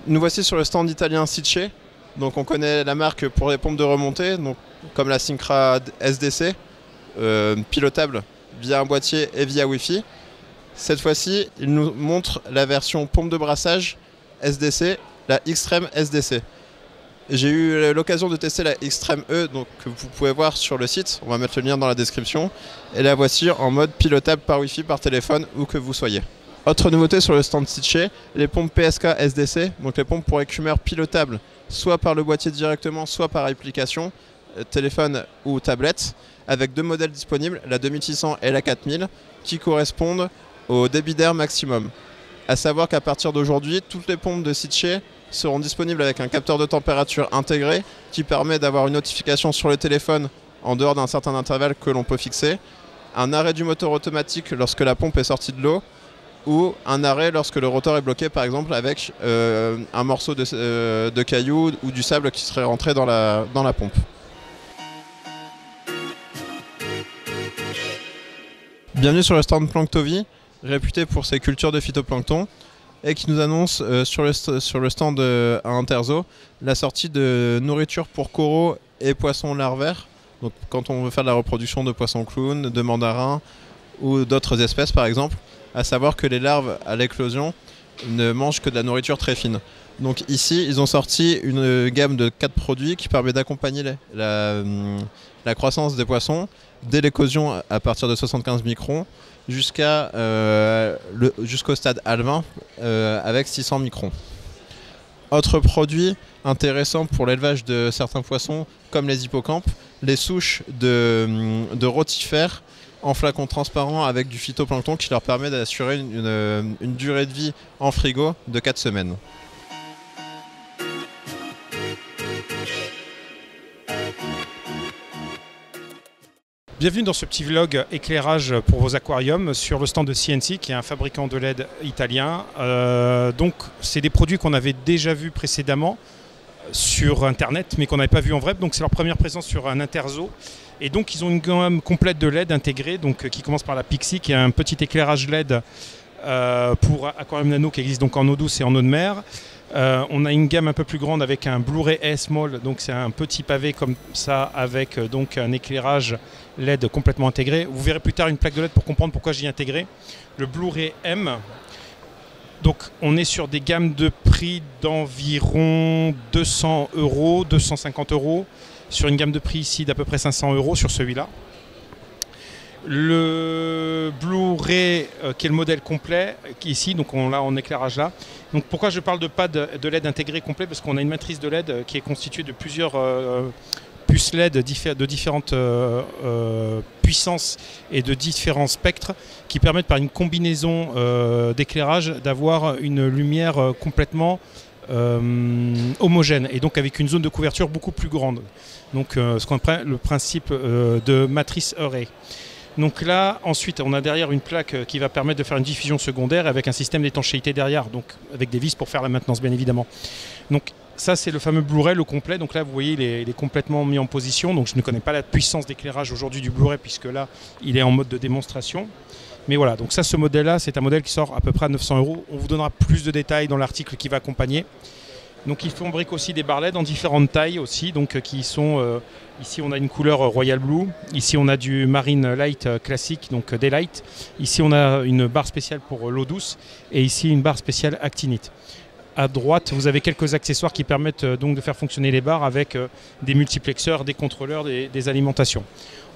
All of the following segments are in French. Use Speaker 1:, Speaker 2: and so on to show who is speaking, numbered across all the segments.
Speaker 1: Nous voici sur le stand italien Sicce. Donc on connaît la marque pour les pompes de remontée, donc comme la Syncra SDC, pilotable via un boîtier et via Wi-Fi. Cette fois-ci, il nous montre la version pompe de brassage SDC, la Xtreme SDC. J'ai eu l'occasion de tester la Xtreme E, donc, que vous pouvez voir sur le site, on va mettre le lien dans la description. Et la voici en mode pilotable par Wi-Fi, par téléphone, où que vous soyez. Autre nouveauté sur le stand Sicce, les pompes PSK SDC, donc les pompes pour écumeurs pilotables, soit par le boîtier directement, soit par application, téléphone ou tablette, avec deux modèles disponibles, la 2600 et la 4000, qui correspondent au débit d'air maximum. A savoir qu'à partir d'aujourd'hui, toutes les pompes de Sicce seront disponibles avec un capteur de température intégré qui permet d'avoir une notification sur le téléphone en dehors d'un certain intervalle que l'on peut fixer, un arrêt du moteur automatique lorsque la pompe est sortie de l'eau, ou un arrêt lorsque le rotor est bloqué, par exemple avec un morceau de caillou ou du sable qui serait rentré dans la pompe. Bienvenue sur le stand Planctovie, réputé pour ses cultures de phytoplancton, et qui nous annonce sur le stand à Interzo la sortie de nourriture pour coraux et poissons larvaires. Donc quand on veut faire de la reproduction de poissons clowns, de mandarins ou d'autres espèces par exemple, à savoir que les larves à l'éclosion ne mangent que de la nourriture très fine. Donc ici, ils ont sorti une gamme de 4 produits qui permet d'accompagner la croissance des poissons dès l'éclosion à partir de 75 microns jusqu'au stade alevin avec 600 microns. Autre produit intéressant pour l'élevage de certains poissons comme les hippocampes, les souches de rotifères en flacon transparent avec du phytoplancton qui leur permet d'assurer une durée de vie en frigo de 4 semaines.
Speaker 2: Bienvenue dans ce petit vlog éclairage pour vos aquariums sur le stand de CNC qui est un fabricant de LED italien. Donc c'est des produits qu'on avait déjà vus précédemment sur internet mais qu'on n'avait pas vu en vrai. Donc c'est leur première présence sur un Interzo. Et donc ils ont une gamme complète de LED intégrée qui commence par la Pixie qui est un petit éclairage LED pour aquarium nano qui existe donc en eau douce et en eau de mer. On a une gamme un peu plus grande avec un Blu-ray S-Mall, donc c'est un petit pavé comme ça avec donc un éclairage LED complètement intégré. Vous verrez plus tard une plaque de LED pour comprendre pourquoi j'y ai intégré. Le Blu-ray M, donc on est sur des gammes de prix d'environ 200 €, 250 €, sur une gamme de prix ici d'à peu près 500 € sur celui-là. Le Blu-ray qui est le modèle complet qui est ici, donc on l'a en éclairage là. Donc pourquoi je parle de pas de LED intégré complet, parce qu'on a une matrice de LED qui est constituée de plusieurs puces LED de différentes puissances et de différents spectres qui permettent par une combinaison d'éclairage d'avoir une lumière complètement homogène et donc avec une zone de couverture beaucoup plus grande. Donc ce qu'on appelle le principe de matrice array. Donc là, ensuite, on a derrière une plaque qui va permettre de faire une diffusion secondaire avec un système d'étanchéité derrière, donc avec des vis pour faire la maintenance, bien évidemment. Donc ça, c'est le fameux Blu-ray, le complet. Donc là, vous voyez, il est complètement mis en position. Donc je ne connais pas la puissance d'éclairage aujourd'hui du Blu-ray puisque là, il est en mode de démonstration. Mais voilà, donc ça, ce modèle-là, c'est un modèle qui sort à peu près à 900 €. On vous donnera plus de détails dans l'article qui va accompagner. Donc ils fabriquent aussi des barres LED en différentes tailles aussi, donc qui sont ici on a une couleur Royal Blue, ici on a du Marine Light classique, donc Daylight, ici on a une barre spéciale pour l'eau douce et ici une barre spéciale Actinite. À droite, vous avez quelques accessoires qui permettent donc de faire fonctionner les barres avec des multiplexeurs, des contrôleurs, des alimentations.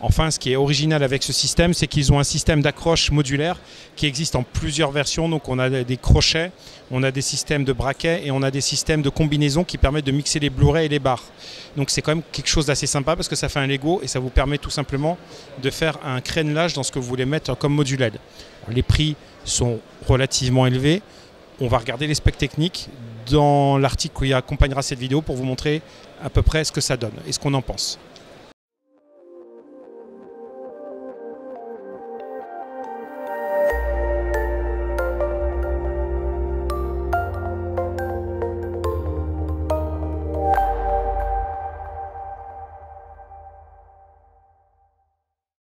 Speaker 2: Enfin, ce qui est original avec ce système, c'est qu'ils ont un système d'accroche modulaire qui existe en plusieurs versions. Donc on a des crochets, on a des systèmes de braquets et on a des systèmes de combinaison qui permettent de mixer les Blu-ray et les barres. Donc c'est quand même quelque chose d'assez sympa parce que ça fait un Lego et ça vous permet tout simplement de faire un crénelage dans ce que vous voulez mettre comme module LED. Les prix sont relativement élevés. On va regarder les specs techniques dans l'article qui accompagnera cette vidéo pour vous montrer à peu près ce que ça donne et ce qu'on en pense.